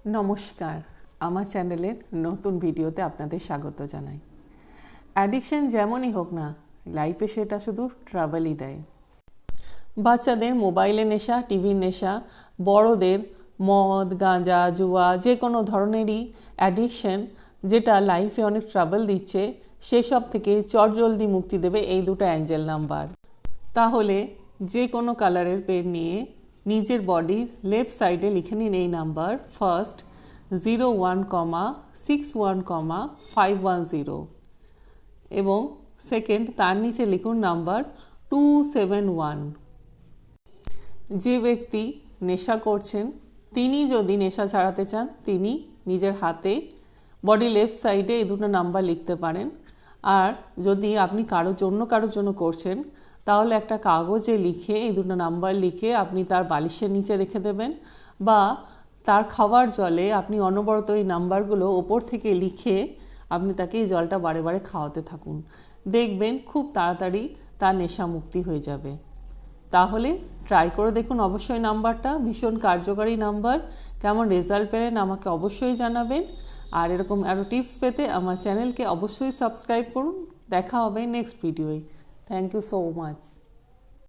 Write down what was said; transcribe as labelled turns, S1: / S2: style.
S1: নমস্কার, আমার চ্যানেলের নতুন ভিডিওতে আপনাদের স্বাগত জানাই। অ্যাডিকশন যেমনই হোক না, লাইফে সেটা শুধু ট্রাভেলই দেয়। বাচ্চাদের মোবাইলের নেশা, টিভির নেশা, বড়দের মদ, গাঁজা, জুয়া, যে কোনো ধরনেরই অ্যাডিকশন যেটা লাইফে অনেক ট্রাভেল দিচ্ছে, সেসব থেকে চটজলদি মুক্তি দেবে এই দুটো অ্যাঞ্জেল নাম্বার। তাহলে যে কোনো কালারের পেন নিয়ে নিজের বডির লেফট সাইডে লিখে নিন এই নাম্বার। ফার্স্ট 01,61,510 এবং সেকেন্ড তার নিচে লিখুন নাম্বার 271। যে ব্যক্তি নেশা করছেন তিনি যদি নেশা ছাড়াতে চান, তিনি নিজের হাতে বডি লেফট সাইডে এই দুটো নাম্বার লিখতে পারেন। আর যদি আপনি কারোর জন্য করছেন, তাহলে একটা কাগজে লিখে এই দুটো নাম্বার লিখে আপনি তার বালিশের নিচে রেখে দেবেন, বা তার খাওয়ার জলে আপনি অনবরত এই নাম্বারগুলো ওপর থেকে লিখে আপনি তাকে এই জলটা বারে বারে খাওয়াতে থাকুন। দেখবেন খুব তাড়াতাড়ি তার নেশা মুক্তি হয়ে যাবে। তাহলে ট্রাই করে দেখুন অবশ্যই, নাম্বারটা ভীষণ কার্যকারী নাম্বার। কেমন রেজাল্ট পেলেন আমাকে অবশ্যই জানাবেন। আর এরকম আরও টিপস পেতে আমার চ্যানেলকে অবশ্যই সাবস্ক্রাইব করুন। দেখা হবে নেক্সট ভিডিওয়। Thank you so much.